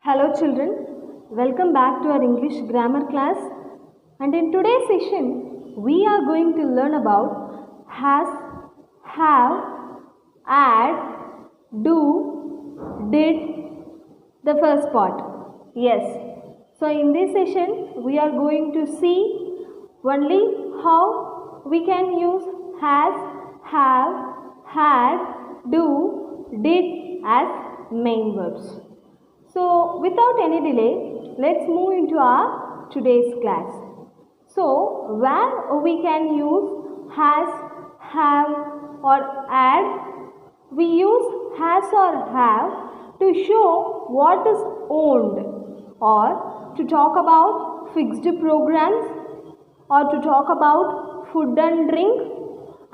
Hello children, welcome back to our English grammar class, and in today's session we are going to learn about has, have, add, do, did, the first part. Yes, so in this session we are going to see only how we can use has, have, had, do, did as main verbs. So without any delay, let's move into our today's class. So where we can use has, have or add, we use has or have to show what is owned, or to talk about fixed programs, or to talk about food and drink,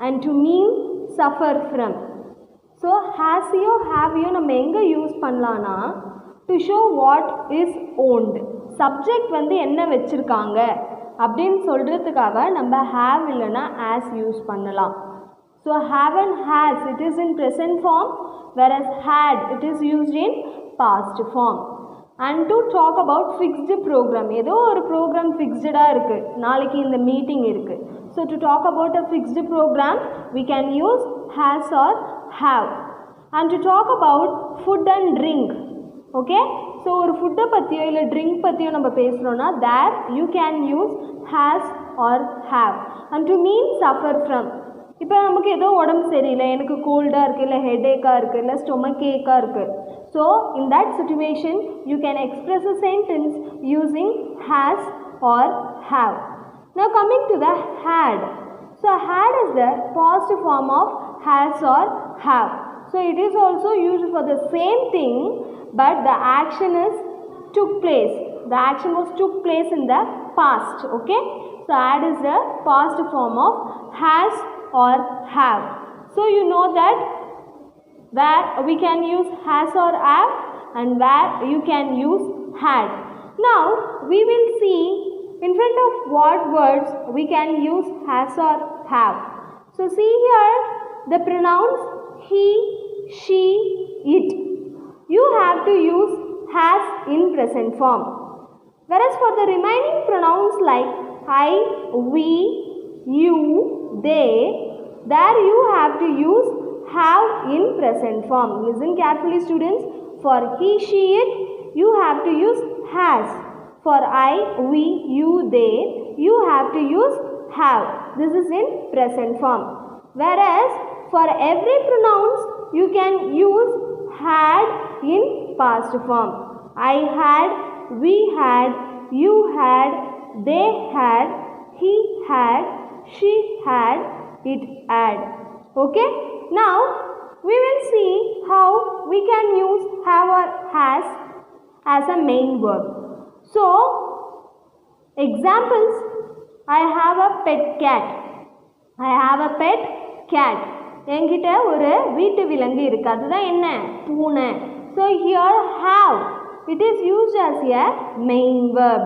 and to mean suffer from. So has yo have yo நம்ம எங்க use பண்ணலாம்னா to show what is owned. Subject வந்து என்ன வச்சிருக்காங்க அப்படின்னு சொல்றதுக்காக நம்ம have இல்லனா as யூஸ் பண்ணலாம். So have and has it is in present form, whereas had it is used in past form. And to talk about fixed program, ஏதோ ஒரு program fixed-ஆ இருக்கு, நாளைக்கு இந்த மீட்டிங் இருக்கு. So to talk about a fixed program we can use has or have. And to talk about food and drink, okay, so ஒரு food பத்தியோ இல்ல drink பத்தியோ நம்ம பேசுறோம்னா that you can use has or have. And to mean suffer from, இப்போ நமக்கு ஏதோ உடம்பு சரியில்லை, எனக்கு கோல்டா இருக்கு, இல்ல ஹெடேக்கா இருக்கு, இல்ல ஸ்டொமக் ஏக்கா இருக்கு. So in that situation you can express a sentence using has or have. Now coming to the had. So had is the past form of has or have. So it is also used for the same thing, but the action is took place. The action was took place in the past. Okay. So had is the past form of has or have. So you know that where we can use has or have and where you can use had. Now we will see in front of what words we can use has or have. So see here the pronouns he, she, it. You have to use has in present form. Whereas for the remaining pronouns like I, we, you, they, there you have to use have in present form. Listen carefully students. For he, she, it, you have to use has. For I, we, you, they, you have to use have. This is in present form. Whereas for every pronouns you can use had in past form. I had, we had, you had, they had, he had, she had, it had. Okay. Now we will see how we can use have or has as a main verb. So examples, I have a pet cat. I have a pet cat. என்கிட்ட ஒரு வீட்டு விலங்கு இருக்கு, அதுதான் என்ன, பூனை. So here have, it is used as a main verb.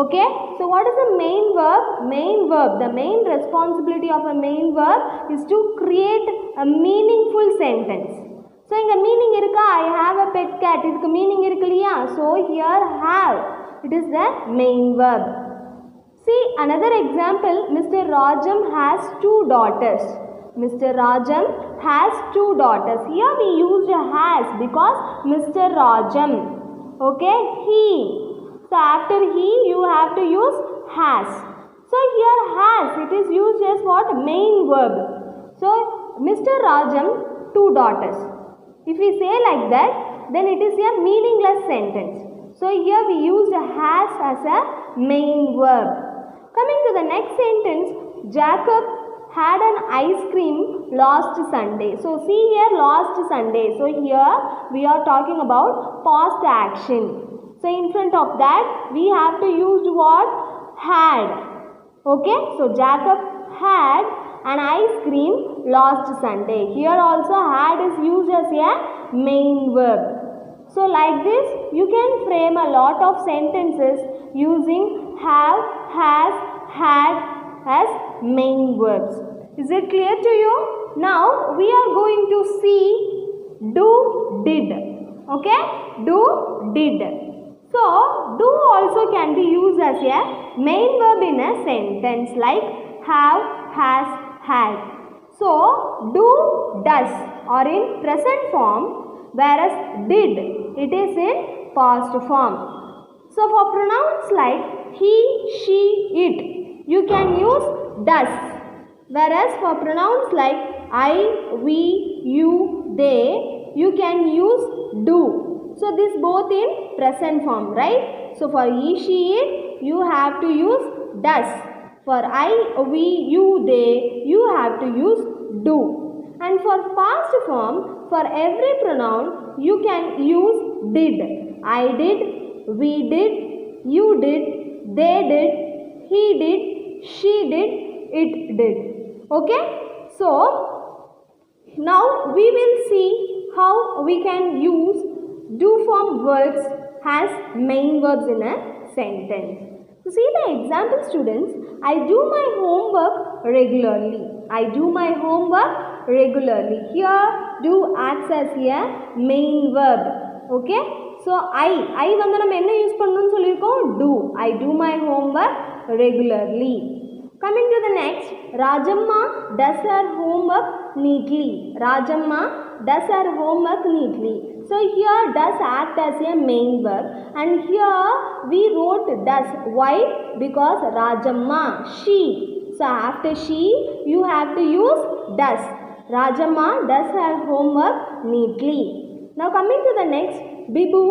Okay, so what is the main verb? Main verb, the main responsibility of a main verb is to create a meaningful sentence. So inga meaning irukka, I have a pet cat, idukku meaning irukliya. So here have, it is the main verb. See another example, Mr. Rajam has 2 daughters. Mr. Rajam has 2 daughters. Here we used has because Mr. Rajam. Okay, he. So after he you have to use has. So here has, it is used as what? Main verb. So Mr. Rajam 2 daughters. If we say like that, then it is a meaningless sentence. So here we used has as a main verb. Coming to the next sentence, Jacob had an ice cream last Sunday. So see here last Sunday. So here we are talking about past action. So in front of that we have to use what? Had. Okay. So Jacob had an ice cream last Sunday. Here also had is used as a main verb. So like this you can frame a lot of sentences using have, has, had as main verbs. Is it clear to you? Now we are going to see do, did. Okay, do, did. So do also can be used as a main verb in a sentence like have, has, had. So do, does are in present form, whereas did it is in past form. So for pronouns like he, she, it, you can use does, whereas for pronouns like I, we, you, they, you can use do. So this both in present form, right? So for he, she, it, you have to use does. For I, we, you, they, you have to use do. And for past form, for every pronoun, you can use did. I did, we did, you did, they did, he did, she did, it did. Okay? So now we will see how we can use do form words as main verbs in a sentence. So see the example, students. I do my homework regularly. I do my homework regularly. Here do acts as a main verb. Okay. So I வந்து நம்ம என்ன use பண்ணணும்னு சொல்லியிருக்கோம் do. I do my homework regularly. Coming to the next, Rajamma does her homework neatly. Rajamma does her homework neatly. So here does act as a main verb, and here we wrote does. Why? Because Rajamma, she. So after she, you have to use does. Rajamma does her homework neatly. Now coming to the next, Bibu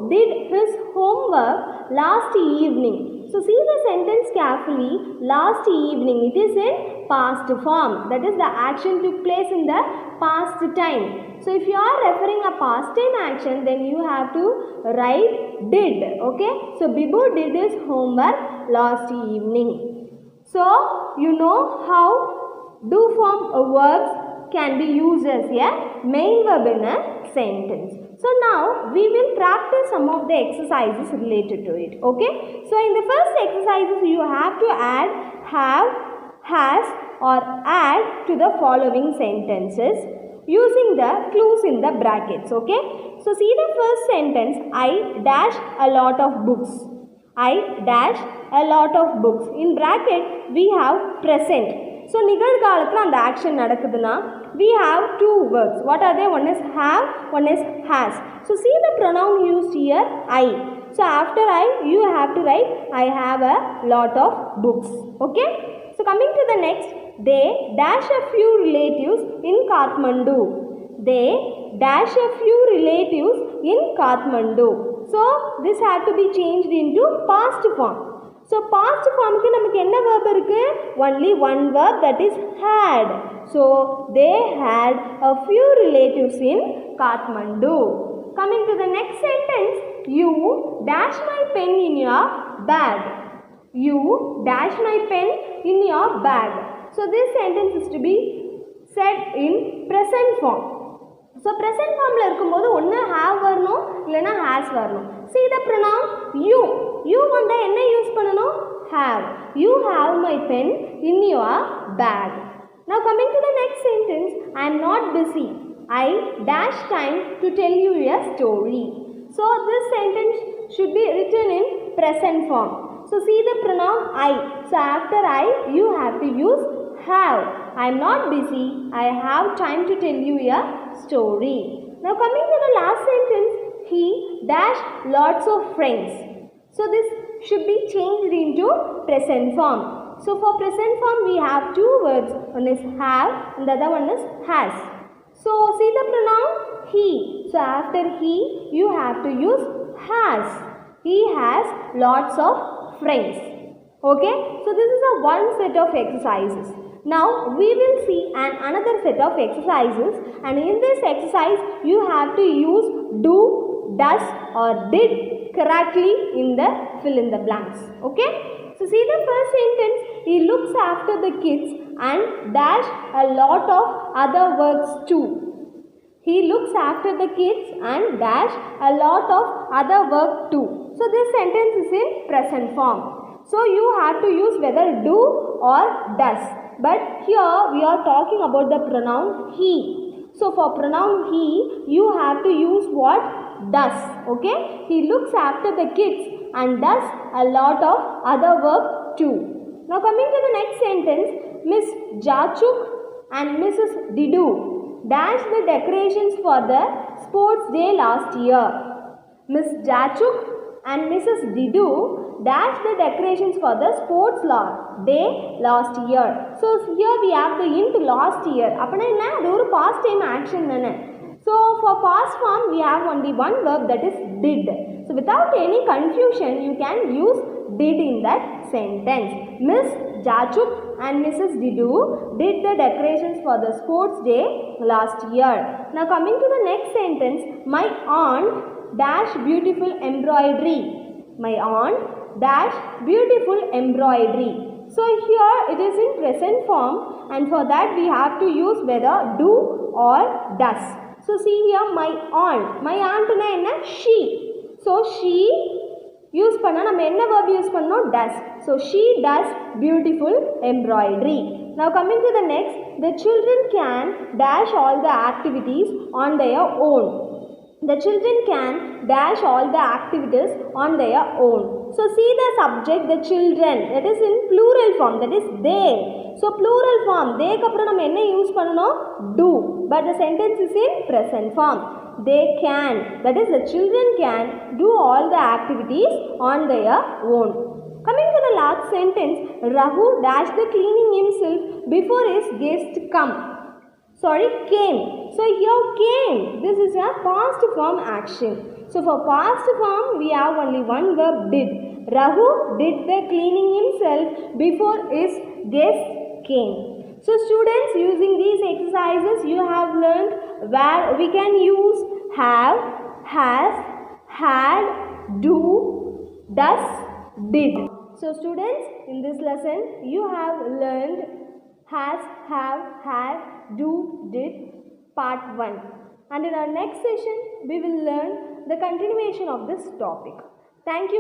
did his homework last evening. So see the sentence carefully. Last evening, it is in past form. That is, the action took place in the past time. So if you are referring a past time action, then you have to write did. Okay. So Bibu did his homework last evening. So you know how do form verbs can be used as a main verb in a sentence. So now we will practice some of the exercises related to it. Okay. So in the first exercises, you have to add have, has or add to the following sentences using the clues in the brackets. Okay. So see the first sentence, I dash a lot of books. I dash a lot of books. In bracket we have present. So நிகழ்காலத்தில் அந்த action நடக்குதுன்னா we have two verbs. What are they? One is have, one is has. So see the pronoun used here, I. So after I, you have to write I have a lot of books. Okay. So coming to the next, they dash a few relatives in Kathmandu. They dash a few relatives in Kathmandu. So this had to be changed into past form. So past form ku namakku enna verb irukku? Only one verb, that is had. So they had a few relatives in Kathmandu. Coming to the next sentence, you dash my pen in your bag. You dash my pen in your bag. So this sentence is to be said in present form. So present form la irukumbodhu onna have varnom illana has varnom. See the pronoun you. You vanda enna use pananum? Have. You have my pen in your bag. Now coming to the next sentence, I am not busy. I dash time to tell you a story. So this sentence should be written in present form. So see the pronoun I. So after I, you have to use have. I am not busy. I have time to tell you a story. Now coming to the last sentence, he dashed lots of friends. So this should be changed into present form. So for present form, we have two verbs. One is have and the other one is has. So see the pronoun he. So after he, you have to use has. He has lots of friends. Okay. So this is a one set of exercises. Now we will see another set of exercises, and in this exercise you have to use do, does or did correctly in the fill in the blanks. Okay. So see the first sentence, he looks after the kids and dash a lot of other works too. He looks after the kids and dash a lot of other work too. So this sentence is in present form. So you have to use whether do or does. But here we are talking about the pronoun he. So for pronoun he, you have to use what? does. Okay, he looks after the kids and does a lot of other work too. Now coming to the next sentence, Miss Jachuk and Mrs. Didu dashed the decorations for the sports day last year. Miss Jachuk and Mrs. Didu dashed the decorations for the sports day last year. So here we have the int last year. அப்பனா என்ன, அது ஒரு past time action தானே. So for past form we have only one verb, that is did. So without any confusion you can use did in that sentence. Miss Jachuk and Mrs. Didu did the decorations for the sports day last year. Now coming to the next sentence, my aunt dash beautiful embroidery. My aunt dash beautiful embroidery. So here it is in present form, and for that we have to use whether do or does. So see here, my aunt na enna, she. So she use panna நம்ம என்ன verb use பண்ணோம், does. So she does beautiful embroidery. Now coming to the next, the children can dash all the activities on their own. The children can dash all the activities on their own. So see the subject, the children, that is in plural form, that is they. So plural form, they க்கு அப்புறம் நம்ம என்ன use பண்ணணும், do, but the sentence is in present form. They can, that is the children can do all the activities on their own. Coming to the last sentence, Raghu dashed the cleaning himself before his guest came. So here came, this is a past form action. So for past form we have only one verb, did. Raghu did the cleaning himself before his guest came. So students, using these exercises you have learned where we can use have, has, had, do, does, did. So students, in this lesson you have learned has, have, had, do, did, part 1. And in our next session we will learn the continuation of this topic. Thank you.